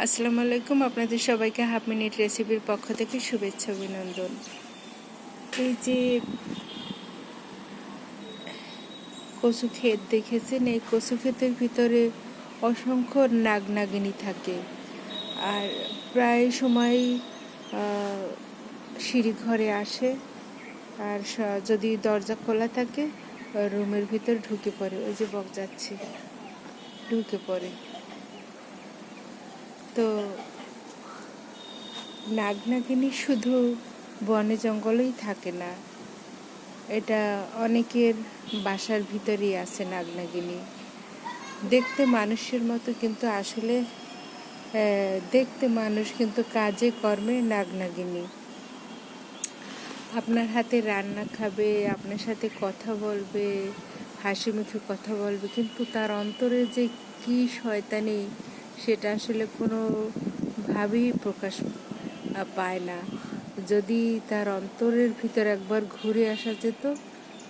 আসসালামু আলাইকুম, আপনাদের সবাইকে হাফ মিনিট রেসিপির পক্ষ থেকে শুভেচ্ছা অভিনন্দন। এই যে কচু ক্ষেত দেখেছেন, এই কচু ক্ষেতের ভিতরে অসংখ্য নাগনাগিনী থাকে। আর প্রায় সময় সিঁড়ি ঘরে আসে, আর যদি দরজা খোলা থাকে রুমের ভিতর ঢুকে পড়ে। ওই যে বক যাচ্ছে, ঢুকে পড়ে। তো নাগনাগিনী শুধু বনে জঙ্গলেই থাকে না, এটা অনেকের বাসার ভিতরেই আছে নাগনাগিনী। দেখতে মানুষের মতো, কিন্তু আসলে দেখতে মানুষ, কিন্তু কাজে কর্মে নাগনাগিনী। আপনার হাতে রান্না খাবে, আপনার সাথে কথা বলবে, হাসি মুখে কথা বলবে, কিন্তু তার অন্তরে যে কি শয়তানি সেটা আসলে কোনোভাবেই প্রকাশ পায় না। যদি তার অন্তরের ভিতর একবার ঘুরে আসা যেত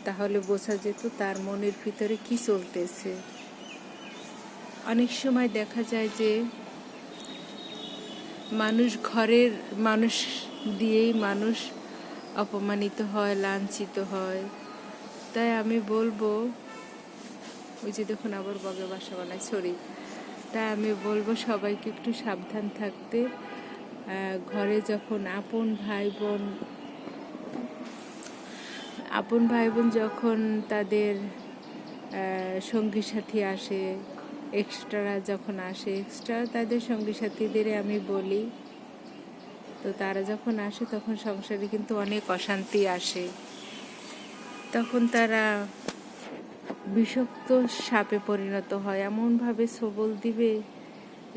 তাহলে বোঝা যেত তার মনের ভিতরে কি চলতেছে। অনেক সময় দেখা যায় যে ঘরের মানুষ দিয়েই মানুষ অপমানিত হয়, লাঞ্ছিত হয়। তাই আমি বলবো, ওই যে দেখুন আবার বগে বাসা বানায়, সরি। তাই আমি বলবো সবাইকে একটু সাবধান থাকতে। ঘরে যখন আপন ভাই বোন যখন তাদের সঙ্গী সাথী আসে, এক্সট্রা তাদের সঙ্গী সাথীদের আমি বলি, তো তারা যখন আসে তখন সংসারে কিন্তু অনেক অশান্তি আসে। তখন তারা বিষাক্ত সাপে পরিণত হয়, এমনভাবে সবল দিবে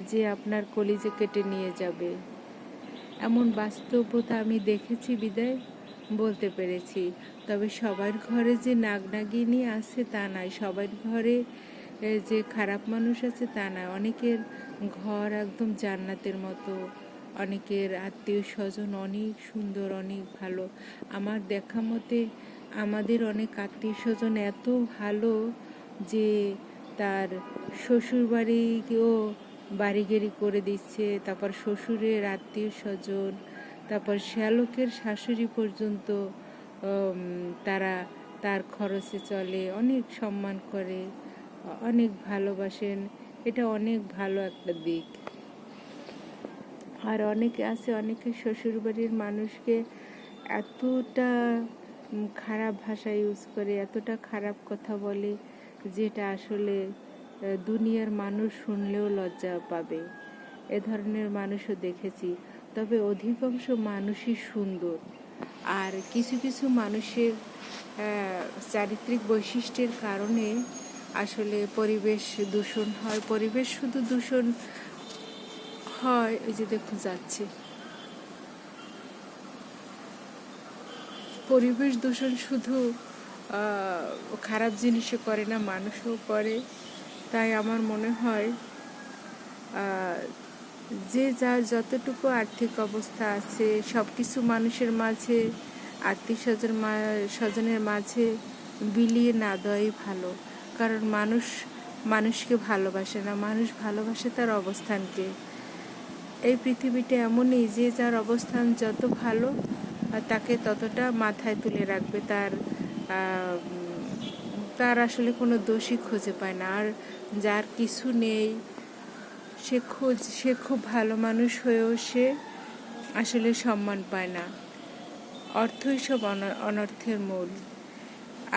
যে আপনার কলিজা কেটে নিয়ে যাবে। এমন বাস্তবতা আমি দেখেছি বিদায় বলতে পেরেছি। তবে সবার ঘরে যে নাগনাগিনী আছে তা নয়, সবার ঘরে যে খারাপ মানুষ আছে তা নয়। অনেকের ঘর একদম জান্নাতের মতো, অনেকের আত্মীয় স্বজন অনেক সুন্দর, অনেক ভালো। আমার দেখা মতে আমাদের অনেক আত্মীয় স্বজন এত ভালো যে তার শ্বশুর বাড়িকেও বাড়িগেরি করে দিচ্ছে, তারপর শ্বশুরের আত্মীয় স্বজন, তারপর শ্যালকের শাশুড়ি পর্যন্ত তারা তার খরচে চলে, অনেক সম্মান করে, অনেক ভালোবাসেন। এটা অনেক ভালো একটা দিক। আর অনেকে আছে, অনেকে শ্বশুরবাড়ির মানুষকে এতটা খারাপ ভাষা ইউজ করে, এতটা খারাপ কথা বলে, যেটা আসলে দুনিয়ার মানুষ শুনলেও লজ্জা পাবে। এ ধরনের মানুষও দেখেছি। তবে অধিকাংশ মানুষই সুন্দর। আর কিছু কিছু মানুষের চারিত্রিক বৈশিষ্ট্যের কারণে আসলে পরিবেশ দূষণ হয়। পরিবেশ শুধু দূষণ হয়, ওই যে দেখুন যাচ্ছে, পরিবেশ দূষণ শুধু খারাপ জিনিসও করে না, মানুষও করে। তাই আমার মনে হয় যে যার যতটুকু আর্থিক অবস্থা আছে সব কিছু মানুষের মাঝে, আত্মীয় স্বজনের মাঝে বিলিয়ে না দেওয়াই ভালো। কারণ মানুষকে ভালোবাসে না, মানুষ ভালোবাসে তার অবস্থানকে। এই পৃথিবীটা এমনই যে যার অবস্থান যত ভালো তাকে ততটা মাথায় তুলে রাখবে। তার আসলে কোনো দোষী খুঁজে পায় না। আর যার কিছু নেই সে খুব ভালো মানুষ হয়েও সে আসলে সম্মান পায় না। অর্থই সব অনর্থের মূল।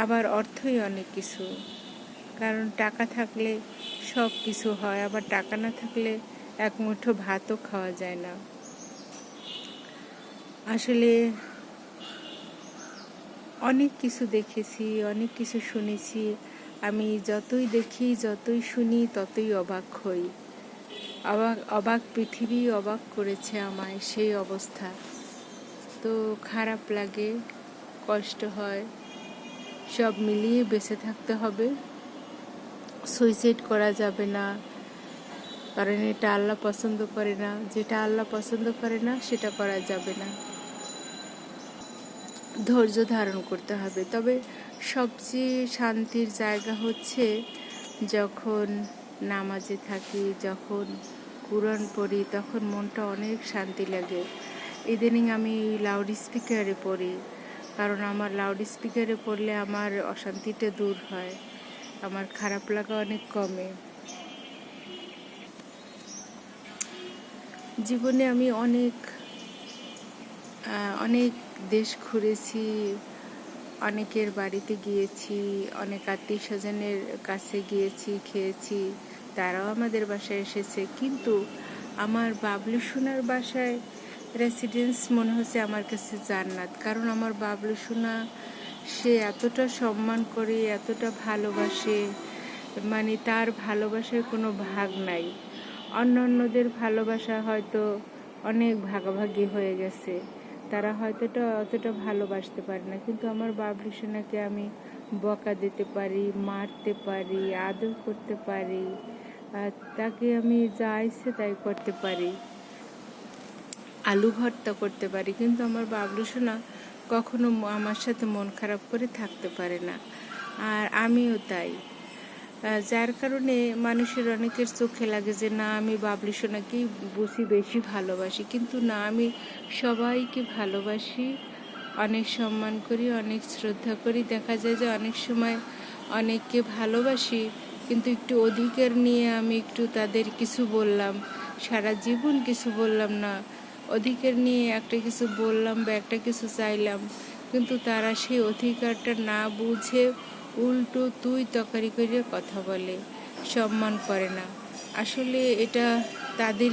আবার অর্থই অনেক কিছু, কারণ টাকা থাকলে সব কিছু হয়, আবার টাকা না থাকলে এক মুঠো ভাতও খাওয়া যায় না। আসলে অনেক কিছু দেখেছি, অনেক কিছু শুনেছি। আমি যতই দেখি, যতই শুনি, ততই অবাক হই। অবাক পৃথিবী অবাক করেছে আমায়, সেই অবস্থা। তো খারাপ লাগে, কষ্ট হয়, সব মিলিয়ে বেঁচে থাকতে হবে। সুইসাইড করা যাবে না, কারণ এটা আল্লাহ পছন্দ করে না। যেটা আল্লাহ পছন্দ করে না সেটা করা যাবে না। ধৈর্য ধারণ করতে হবে। তবে সবচেয়ে শান্তির জায়গা হচ্ছে যখন নামাজে থাকি, যখন কুরআন পড়ি তখন মনটা অনেক শান্তি লাগে। ইদানিং আমি লাউড স্পিকারে পড়ি, কারণ আমার লাউড স্পিকারে পড়লে আমার অশান্তিটা দূর হয়, আমার খারাপ লাগা অনেক কমে। জীবনে আমি অনেক দেশ ঘুরেছি, অনেকের বাড়িতে গিয়েছি, অনেক আত্মীয় স্বজনের কাছে গিয়েছি, খেয়েছি, তারাও আমাদের বাসায় এসেছে। কিন্তু আমার বাবলু সোনার বাসায় রেসিডেন্স মনে হচ্ছে আমার কাছে জান্নাত। কারণ আমার বাবলু সোনা সে এতটা সম্মান করে, এতটা ভালোবাসে, মানে তার ভালোবাসার কোনো ভাগ নাই। অন্যান্যদের ভালোবাসা হয়তো অনেক ভাগাভাগি হয়ে গেছে, তারা হয়তো অতটা ভালোবাসতে পারে না। কিন্তু আমার বাবলু সোনাকে আমি বকা দিতে পারি, মারতে পারি, আদর করতে পারি, আর তাকে আমি যা ইচ্ছে তাই করতে পারি, আলু ভর্তা করতে পারি। কিন্তু আমার বাবলু সোনা কখনো আমার সাথে মন খারাপ করে থাকতে পারে না, আর আমিও তাই। যার কারণে মানুষের অনেকের চোখে লাগে যে না, আমি বাবলু সোনাকেই বুঝি বেশি ভালোবাসি। কিন্তু না, আমি সবাইকে ভালোবাসি, অনেক সম্মান করি, অনেক শ্রদ্ধা করি। দেখা যায় যে অনেক সময় অনেককে ভালোবাসি, কিন্তু একটু অধিকার নিয়ে আমি একটু তাদের কিছু বললাম, সারা জীবন কিছু বললাম না, অধিকার নিয়ে একটা কিছু বললাম বা একটা কিছু চাইলাম, কিন্তু তারা সেই অধিকারটা না বুঝে উল্টো তুই তকারি করে কথা বলে, সম্মান করে না। আসলে এটা তাদের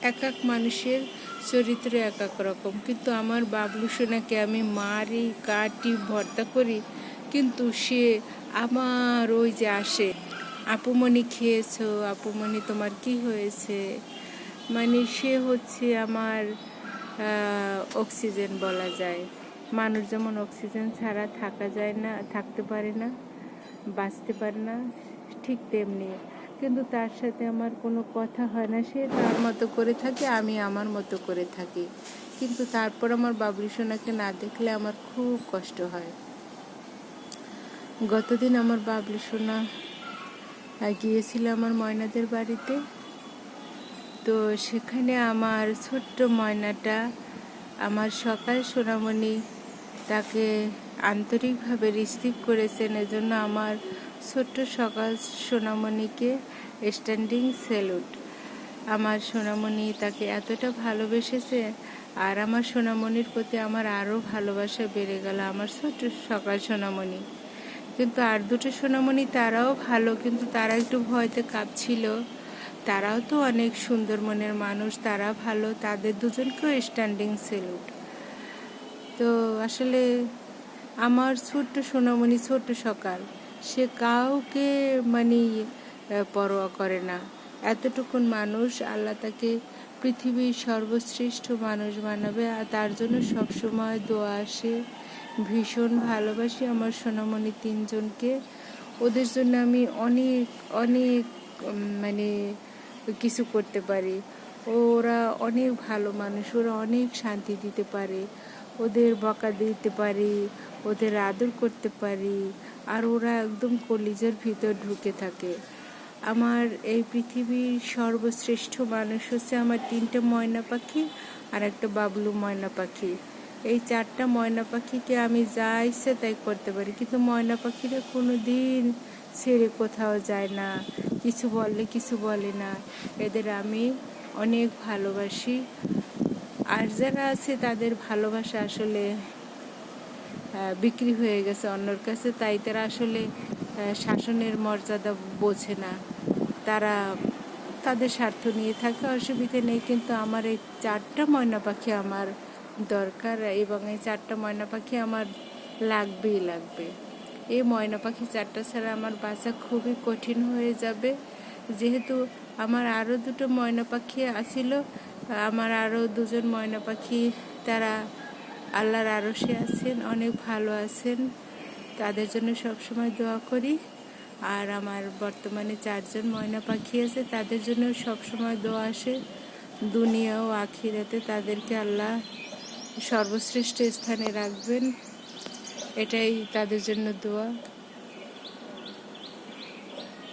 এক এক মানুষের চরিত্র এক এক রকম। কিন্তু আমার বাবলু সোনাকে আমি মারি, কাটি, ভর্তা করি, কিন্তু সে আমার ওই যে আসে, আপুমণি খেয়েছো, আপুমণি তোমার কি হয়েছে, মানে সে হচ্ছে আমার অক্সিজেন বলা যায়। মানুষ যেমন অক্সিজেন ছাড়া থাকতে পারে না, বাঁচতে পারে না, ঠিক তেমনি। কিন্তু তার সাথে আমার কোনো কথা হয় না, সে তার মতো করে থাকে, আমি আমার মতো করে থাকি। কিন্তু তারপর আমার বাবলু সোনাকে না দেখলে আমার খুব কষ্ট হয়। গতদিন আমার বাবলু সোনা গিয়েছিল আমার ময়নাদের বাড়িতে। তো সেখানে আমার ছোট্ট ময়নাটা, আমার সকাল সোনামণি তাকে আন্তরিকভাবে রিসিভ করেছেন। এজন্য আমার ছোট্ট সকাল সোনামণিকে স্ট্যান্ডিং স্যালুট। আমার সোনামণি তাকে এতটা ভালোবেসেছে, আর আমার সোনামণির প্রতি আমার আরও ভালোবাসা বেড়ে গেল, আমার ছোট্ট সকাল সোনামণি। কিন্তু আর দুটো সোনামণি তারাও ভালো, কিন্তু তারা একটু ভয়তে কাঁপছিল। তারাও তো অনেক সুন্দর মনের মানুষ, তারা ভালো, তাদের দুজনকেও স্ট্যান্ডিং স্যালুট। তো আসলে আমার ছোট্ট সোনামণি, ছোট্ট সকাল, সে কাউকে মানে পরোয়া করে না। এতটুকুন মানুষ, আল্লাহ তাকে পৃথিবীর সর্বশ্রেষ্ঠ মানুষ বানাবে, আর তার জন্য সবসময় দোয়া আসে। ভীষণ ভালোবাসি আমার সোনামণি তিনজনকে। ওদের জন্য আমি অনেক অনেক মানে কিছু করতে পারি। ওরা অনেক ভালো মানুষ, ওরা অনেক শান্তি দিতে পারে, ওদের বকা দিতে পারি, ওদের আদর করতে পারি, আর ওরা একদম কলিজার ভিতর ঢুকে থাকে। আমার এই পৃথিবীর সর্বশ্রেষ্ঠ মানুষ হচ্ছে আমার 3টে ময়না পাখি আর একটা বাবলু ময়না পাখি। এই 4টা ময়না পাখিকে আমি যা ইচ্ছে তাই করতে পারি, কিন্তু ময়না পাখিরা কোনো দিন ছেড়ে কোথাও যায় না, কিছু বললে কিছু বলে না। এদের আমি অনেক ভালোবাসি। আর যারা আছে তাদের ভালোবাসা আসলে বিক্রি হয়ে গেছে অন্যর কাছে, তাই তারা আসলে শাসনের মর্যাদা বোঝে না, তারা তাদের স্বার্থ নিয়ে থাকে, অসুবিধা নেই। কিন্তু আমার এই 4টা ময়না পাখি আমার দরকার, এবং এই 4টা ময়না পাখি আমার লাগবেই লাগবে। এই ময়না পাখি 4টা ছাড়া আমার বাঁচা খুবই কঠিন হয়ে যাবে। যেহেতু আমার আরও 2টো ময়না পাখি আছিল, আমার আরও 2জন ময়না পাখি, তারা আল্লাহর আরশে আছেন, অনেক ভালো আছেন, তাদের জন্য সবসময় দোয়া করি। আর আমার বর্তমানে 4জন ময়না পাখি আছে, তাদের জন্য সবসময় দোয়া আসে। দুনিয়া ও আখিরাতে তাদেরকে আল্লাহ সর্বশ্রেষ্ঠ স্থানে রাখবেন, এটাই তাদের জন্য দোয়া।